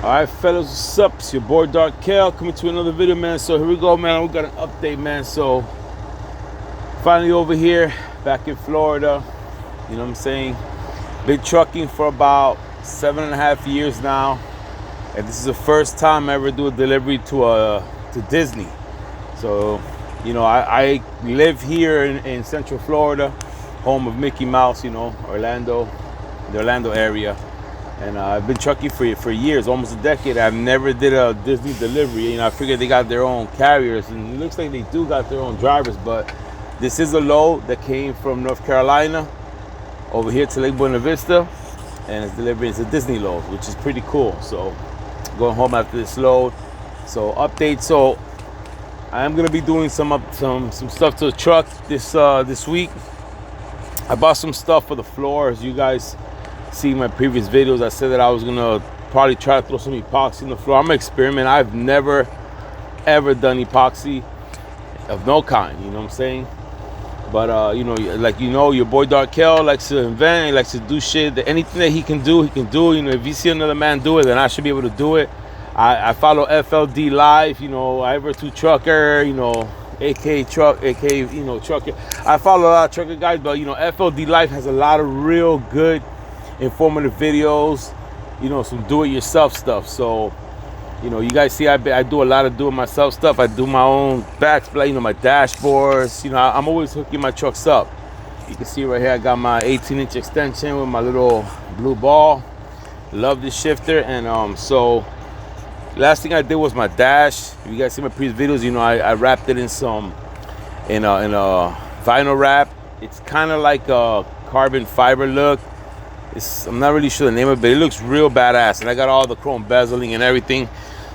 Alright fellas, what's up? It's your boy Dark Kel coming to another video, man. So here we go, man. We got an update, man. So finally over here, back in Florida. You know what I'm saying? Been trucking for about 7.5 years now. And this is the first time I ever do a delivery to Disney. So, you know, I live here in Central Florida, home of Mickey Mouse, you know, Orlando, the Orlando area. And I've been trucking for years, almost a decade. I've never did a Disney delivery. You know, I figured they got their own carriers, and it looks like they do got their own drivers. But this is a load that came from North Carolina over here to Lake Buena Vista, and it's delivering. It's a Disney load, which is pretty cool. So going home after this load. So update. So I am gonna be doing some stuff to the truck this week. I bought some stuff for the floor, as you guys see my previous videos. I said that I was gonna probably try to throw some epoxy in the floor. I'm gonna experiment. I've never ever done epoxy of no kind, you know what I'm saying? But you know, like, you know, your boy Dark Kel likes to invent, he likes to do shit. Anything that he can do, he can do. You know, if you see another man do it, then I should be able to do it. I follow FLD Live, you know, Iver2 Trucker, you know, AK Truck, AK, you know, Trucker. I follow a lot of trucker guys, but you know, FLD Live has a lot of real good informative videos, you know, some do-it-yourself stuff. So, you know, you guys see I do a lot of do-it-myself stuff. I do my own backsplash, you know, my dashboards. You know, I'm always hooking my trucks up. You can see right here I got my 18-inch extension with my little blue ball. Love this shifter. And so last thing I did was my dash. If you guys see my previous videos, you know, I wrapped it in a vinyl wrap. It's kind of like a carbon fiber look. I'm not really sure the name of it, but it looks real badass. And I got all the chrome bezeling and everything.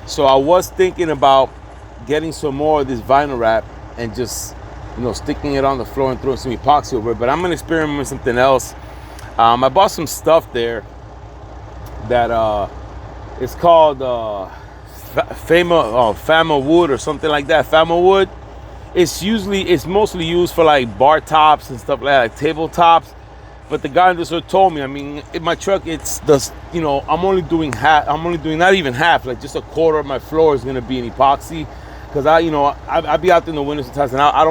So I was thinking about getting some more of this vinyl wrap and just, you know, sticking it on the floor and throwing some epoxy over it. But I'm gonna experiment with something else. I bought some stuff there that it's called Fama wood or something like that. Fama wood. It's mostly used for like bar tops and stuff like that, like tabletops. But the guy in the store told me, I mean, in my truck, it's the, you know, I'm only doing not even half, like just a quarter of my floor is gonna be in epoxy, because I be out there in the winter sometimes, and I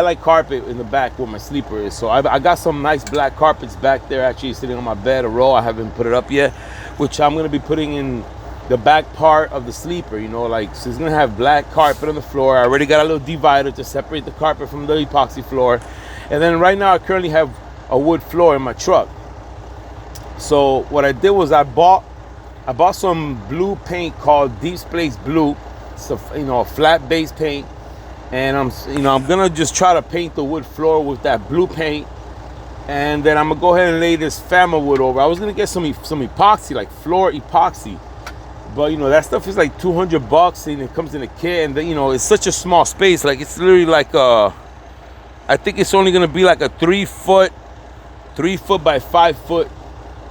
like carpet in the back where my sleeper is. So I got some nice black carpets back there, actually sitting on my bed, a row. I haven't put it up yet, which I'm gonna be putting in the back part of the sleeper. You know, like, so it's gonna have black carpet on the floor. I already got a little divider to separate the carpet from the epoxy floor. And then right now I currently have a wood floor in my truck. So what I did was I bought some blue paint called Deep Space Blue. It's a, you know, a flat base paint, and I'm gonna just try to paint the wood floor with that blue paint, and then I'm gonna go ahead and lay this Fama wood over. I was gonna get some epoxy, like floor epoxy, but you know, that stuff is like $200 and it comes in a kit, and then, you know, it's such a small space. Like, it's literally like I think it's only gonna be like a 3 foot by 5 foot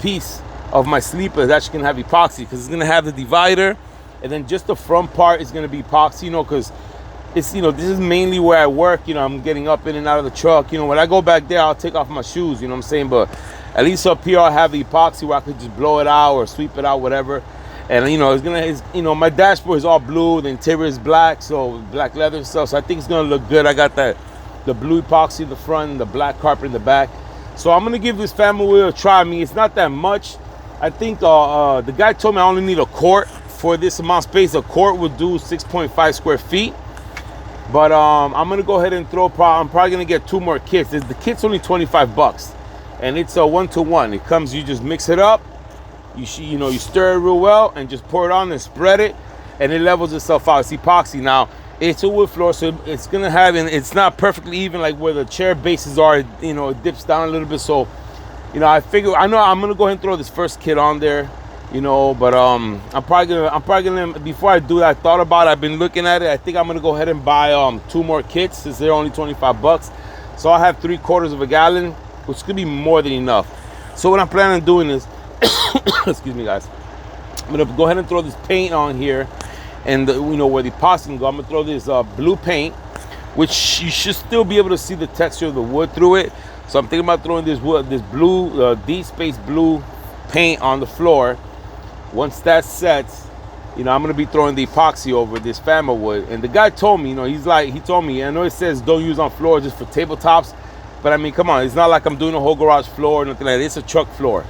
piece of my sleeper that's actually gonna have epoxy, because it's gonna have the divider, and then just the front part is gonna be epoxy, you know, because it's, you know, this is mainly where I work. You know, I'm getting up in and out of the truck. You know, when I go back there, I'll take off my shoes, you know what I'm saying? But at least up here I'll have the epoxy where I could just blow it out or sweep it out, whatever. And you know, you know, my dashboard is all blue, the interior is black, so black leather and stuff. So I think it's gonna look good. I got the blue epoxy in the front and the black carpet in the back. So I'm gonna give this family wheel a try. I mean, it's not that much. I think the guy told me I only need a quart for this amount of space. A quart would do 6.5 square feet. But I'm gonna go ahead and I'm probably gonna get 2 more kits. The kit's only $25, and it's a 1-to-1. It comes, you just mix it up. You know, you stir it real well and just pour it on and spread it, and it levels itself out. It's epoxy. Now, it's a wood floor, so it's gonna have, and it's not perfectly even, like where the chair bases are. You know, it dips down a little bit. So, you know, I know I'm gonna go ahead and throw this first kit on there. You know, but I'm probably gonna before I do that, I thought about it. I've been looking at it. I think I'm gonna go ahead and buy 2 more kits, since they're only $25. So I have 3/4 of a gallon, which could be more than enough. So what I'm planning on doing is, excuse me, guys, I'm gonna go ahead and throw this paint on here. And you know, where the epoxy can go, I'm gonna throw this blue paint, which you should still be able to see the texture of the wood through it. So I'm thinking about throwing this blue, Deep Space Blue paint on the floor. Once that sets, I'm gonna be throwing the epoxy over this Fama wood. And the guy told me, he told me, I know it says don't use on floor, just for tabletops, but I mean, come on, it's not like I'm doing a whole garage floor or nothing like that. It's a truck floor,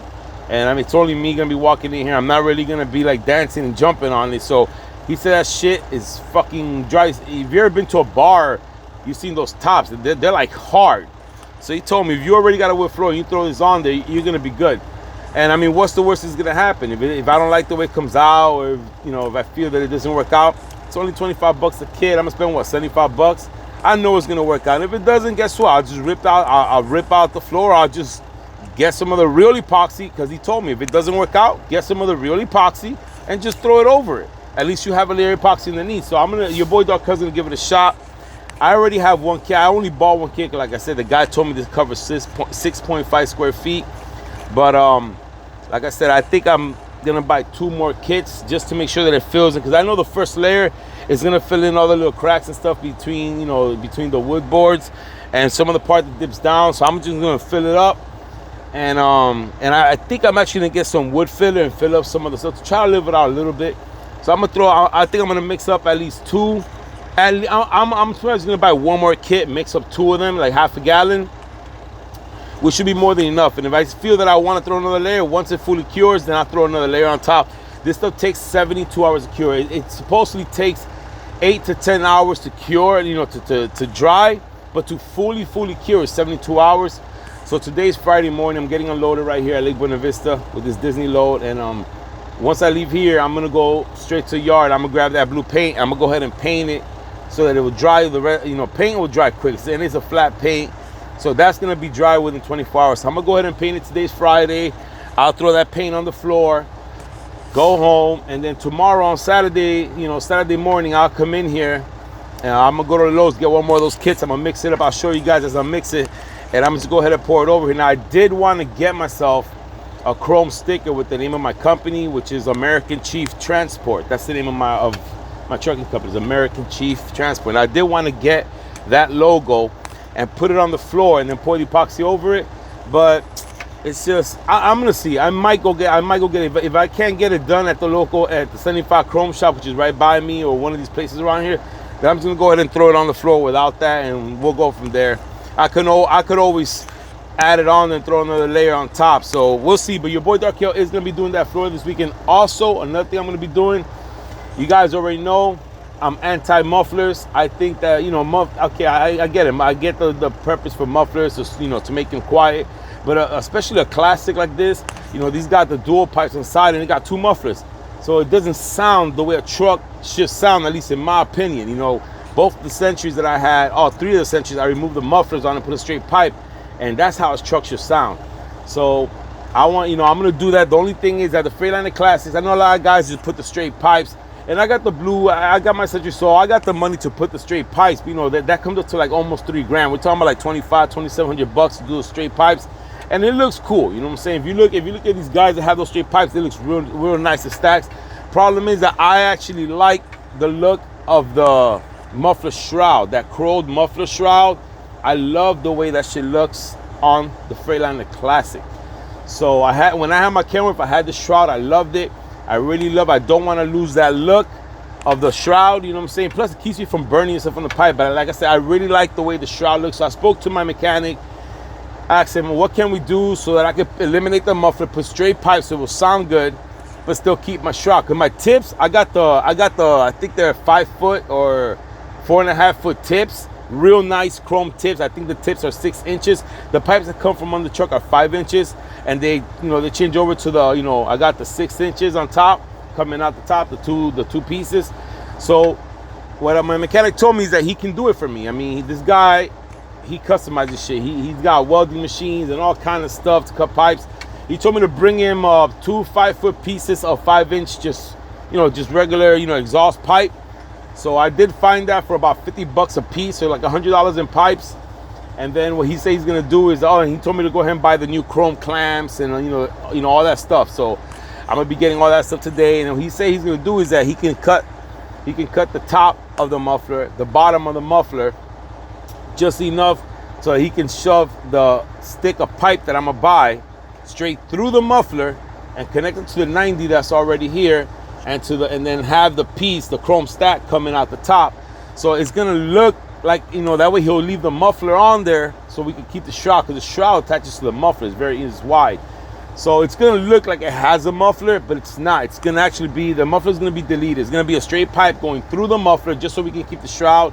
and I mean, it's only me gonna be walking in here. I'm not really gonna be like dancing and jumping on it. So he said that shit is fucking dry. If you ever been to a bar, you've seen those tops, they're like hard. So he told me, if you already got a wood floor and you throw this on there, you're gonna be good. And I mean, what's the worst that's gonna happen? If I don't like the way it comes out, or if I feel that it doesn't work out, it's only 25 bucks a kit. I'm gonna spend what, 75 bucks? I know it's gonna work out. And if it doesn't, guess what? I'll just I'll rip out the floor. I'll just get some of the real epoxy, because he told me if it doesn't work out, get some of the real epoxy and just throw it over it. At least you have a layer of epoxy underneath. So your boy Dark Cousin gonna give it a shot. I already have one kit. I only bought one kit, like I said, the guy told me this covers 6.5 square feet. But like I said, I think I'm gonna buy 2 more kits just to make sure that it fills in, because I know the first layer is gonna fill in all the little cracks and stuff between the wood boards and some of the part that dips down. So I'm just gonna fill it up, and I think I'm actually gonna get some wood filler and fill up some of the stuff to try to live it out a little bit. So I think I'm gonna mix up at least 2. And I'm just gonna buy 1 more kit, mix up 2 of them, like half a gallon, which should be more than enough. And if I feel that I want to throw another layer, once it fully cures, then I'll throw another layer on top. This stuff takes 72 hours to cure. It supposedly takes 8 to 10 hours to cure, to dry, but to fully cure is 72 hours. So today's Friday morning. I'm getting unloaded right here at Lake Buena Vista with this Disney load, and once I leave here, I'm gonna go straight to the yard. I'm gonna grab that blue paint. I'm gonna go ahead and paint it so that it will dry. Paint will dry quick, and it's a flat paint, so that's gonna be dry within 24 hours. So I'm gonna go ahead and paint it. Today's Friday. I'll throw that paint on the floor, go home, and then tomorrow on Saturday, Saturday morning, I'll come in here and I'm gonna go to Lowe's, get 1 more of those kits. I'm gonna mix it up. I'll show you guys as I mix it, and I'm just go ahead and pour it over here. Now, I did want to get myself a chrome sticker with the name of my company, which is American Chief Transport. That's the name of my trucking company, is American Chief Transport. And I did want to get that logo and put it on the floor and then pour the epoxy over it, but it's just I'm gonna see. I might go get it. But if I can't get it done at the 75 Chrome Shop, which is right by me, or one of these places around here, then I'm just gonna go ahead and throw it on the floor without that, and we'll go from there. I could always add it on and throw another layer on top, so we'll see. But your boy Dark Hill is gonna be doing that floor this weekend. Also, another thing I'm gonna be doing, you guys already know, I'm anti-mufflers. I think that okay, I get it. I get the purpose for mufflers, to make them quiet, but especially a classic like this, these got the dual pipes inside and it got 2 mufflers, so it doesn't sound the way a truck should sound, at least in my opinion. Both the Centuries that I had, all 3 of the Centuries, I removed the mufflers on and put a straight pipe, and that's how a truck should sound. So I'm gonna do that. The only thing is that the Freightliner Classics, I know a lot of guys just put the straight pipes, and I got the blue, I got my Century, so I got the money to put the straight pipes. That comes up to like almost $3 grand. We're talking about like 2,700 bucks to do the straight pipes, and it looks cool. You know what I'm saying? If you look at these guys that have those straight pipes, it looks real nice. The stacks. Problem is that I actually like the look of the muffler shroud, that curled muffler shroud. I love the way that shit looks on the Freightliner Classic. So when I had my camera, if I had the shroud, I loved it. I really love it. I don't want to lose that look of the shroud, you know what I'm saying? Plus, it keeps me from burning stuff on the pipe. But like I said, I really like the way the shroud looks. So I spoke to my mechanic, asked him, what can we do so that I could eliminate the muffler, put straight pipes so it will sound good, but still keep my shroud? Because my tips, I got the, I think they're 5 foot or 4.5 foot tips. Real nice chrome tips. I think the tips are 6 inches. The pipes that come from on the truck are 5 inches, and they change over to the, I got the 6 inches on top, coming out the top, the two pieces. So what my mechanic told me is that he can do it for me. I mean, this guy, he customizes shit. He's got welding machines and all kind of stuff to cut pipes. He told me to bring him 2 5-foot pieces of 5-inch, just regular, exhaust pipe. So I did find that for about 50 bucks a piece, so like $100 in pipes. And then what he said he's gonna do is, he told me to go ahead and buy the new chrome clamps and all that stuff. So I'm gonna be getting all that stuff today. And what he said he's gonna do is that he can cut the top of the muffler, the bottom of the muffler, just enough so he can shove the stick of pipe that I'm gonna buy straight through the muffler and connect it to the 90 that's already here, and then have the piece, the chrome stack coming out the top. So it's gonna look like, you know, that way he'll leave the muffler on there so we can keep the shroud, because the shroud attaches to the muffler. It's wide. So it's gonna look like it has a muffler, but it's not. It's gonna actually be, the muffler's gonna be deleted. It's gonna be a straight pipe going through the muffler just so we can keep the shroud.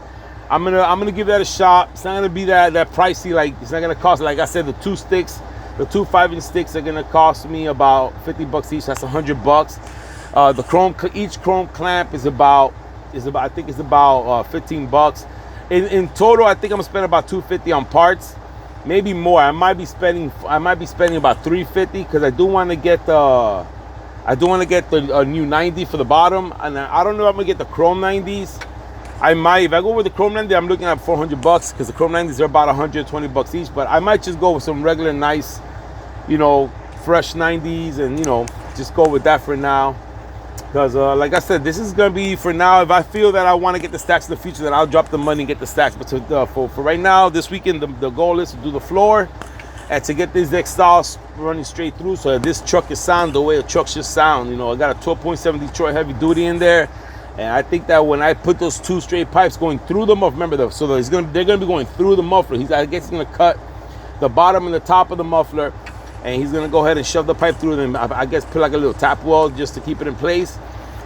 I'm gonna give that a shot. It's not gonna be that pricey. Like, it's not gonna cost, like I said, the 2 sticks, the 2 5-inch sticks are gonna cost me about $50 each. That's $100. Each chrome clamp is about I think it's about $15. In total, I think I'm gonna spend about $250 on parts. Maybe more. I might be spending about $350, because I do want to get the new 90 for the bottom, and I don't know if I'm gonna get the chrome 90s. I might, if I go with the chrome 90, I'm looking at $400, because the chrome 90s are about $120 each. But I might just go with some regular nice, you know, fresh 90s, and, you know, just go with that for now. Because like I said, this is gonna be for now. If I feel that I want to get the stacks in the future, then I'll drop the money and get the stacks. But for right now, this weekend, the goal is to do the floor and to get these exhausts running straight through, so that this truck is sound the way a truck should sound. You know, I got a 12.7 Detroit heavy duty in there, and I think that when I put those 2 straight pipes going through the muffler, remember, they're gonna be going through the muffler. I guess he's gonna cut the bottom and the top of the muffler, and he's gonna go ahead and shove the pipe through them. I guess put like a little tap weld just to keep it in place.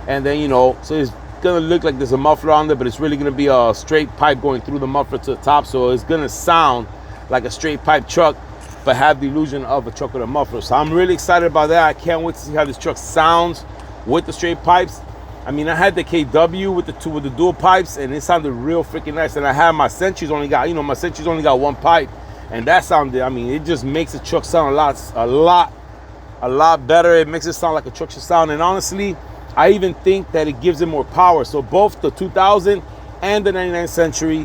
And then, you know, so it's gonna look like there's a muffler on there, but it's really gonna be a straight pipe going through the muffler to the top. So it's gonna sound like a straight pipe truck, but have the illusion of a truck with a muffler. So I'm really excited about that. I can't wait to see how this truck sounds with the straight pipes. I mean, I had the KW with the dual pipes, and it sounded real freaking nice. And I had my Sentry's only got 1 pipe. And that sounded, I mean, it just makes the truck sound a lot better. It makes it sound like a truck should sound. And honestly, I even think that it gives it more power. So both the 2000 and the 99 Century,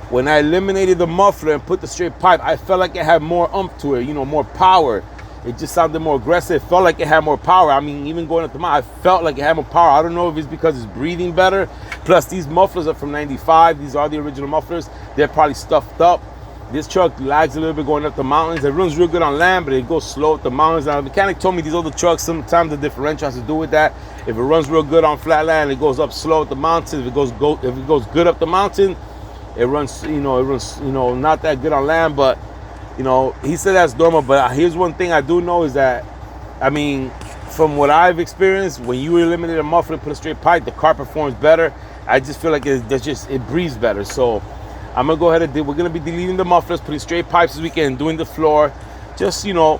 when I eliminated the muffler and put the straight pipe, I felt like it had more oomph to it, you know, more power. It just sounded more aggressive. It felt like it had more power. I mean, even going up the mountain, I felt like it had more power. I don't know if it's because it's breathing better. Plus, these mufflers are from 95. These are the original mufflers. They're probably stuffed up. This truck lags a little bit going up the mountains. It runs real good on land, but it goes slow up the mountains. Now, the mechanic told me these other trucks, sometimes the differential has to do with that. If it runs real good on flat land, it goes up slow up the mountain. If it goes good up the mountain, it runs not that good on land. But, you know, he said that's normal. But here's one thing I do know is that, I mean, from what I've experienced, when you eliminate a muffler and put a straight pipe, the car performs better. I just feel like it breathes better. So I'm gonna go ahead and we're gonna be deleting the mufflers, putting straight pipes this weekend, doing the floor. Just, you know,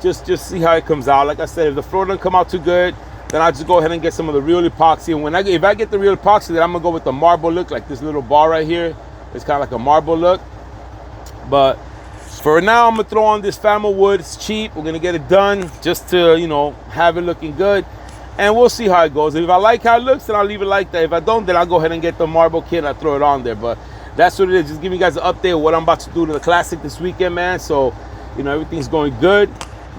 just see how it comes out. Like I said, if the floor doesn't come out too good, then I'll just go ahead and get some of the real epoxy. And if I get the real epoxy, then I'm gonna go with the marble look, like this little bar right here. It's kind of like a marble look. But for now, I'm gonna throw on this Fama wood. It's cheap. We're gonna get it done just to, you know, have it looking good. And we'll see how it goes. If I like how it looks, then I'll leave it like that. If I don't, then I'll go ahead and get the marble kit and I'll throw it on there. But that's what it is. Just giving you guys an update of what I'm about to do to the Classic this weekend, man. So, you know, everything's going good.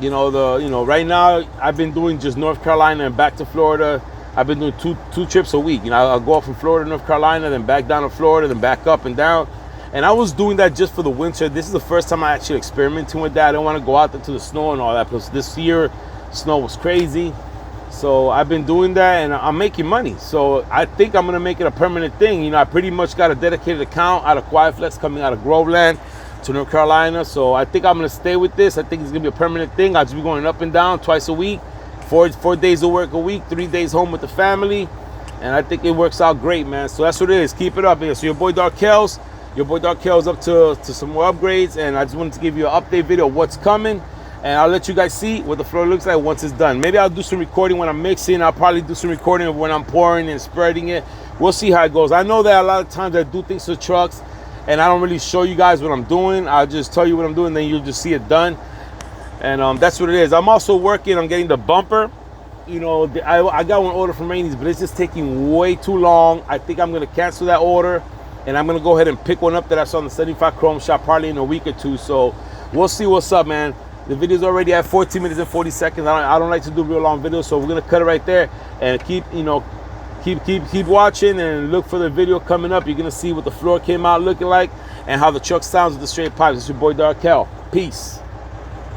You know, right now I've been doing just North Carolina and back to Florida. I've been doing two trips a week. You know, I'll go up from Florida to North Carolina, then back down to Florida, then back up and down. And I was doing that just for the winter. This is the first time I actually experimenting with that. I don't want to go out there to the snow and all that. Plus this year, snow was crazy. So I've been doing that and I'm making money. So I think I'm going to make it a permanent thing. You know, I pretty much got a dedicated account out of QuietFlex coming out of Groveland to North Carolina. So I think I'm going to stay with this. I think it's going to be a permanent thing. I'll just be going up and down twice a week, four days of work a week, 3 days home with the family. And I think it works out great, man. So that's what it is. Keep it up. So your boy Darkel's up to some more upgrades. And I just wanted to give you an update video of what's coming. And I'll let you guys see what the floor looks like once it's done. Maybe I'll do some recording when I'm mixing. I'll probably do some recording of when I'm pouring and spreading it. We'll see how it goes. I know that a lot of times I do things to trucks and I don't really show you guys what I'm doing. I'll just tell you what I'm doing, then you'll just see it done. And that's what it is. I'm also working on getting the bumper. You know, I got one order from Rainey's, but it's just taking way too long. I think I'm going to cancel that order. And I'm going to go ahead and pick one up that I saw in the 75 Chrome shop probably in a week or two. So we'll see what's up, man. The video's already at 14 minutes and 40 seconds. I don't like to do real long videos, so we're gonna cut it right there and keep watching and look for the video coming up. You're gonna see what the floor came out looking like and how the truck sounds with the straight pipes. It's your boy Darkel. Peace.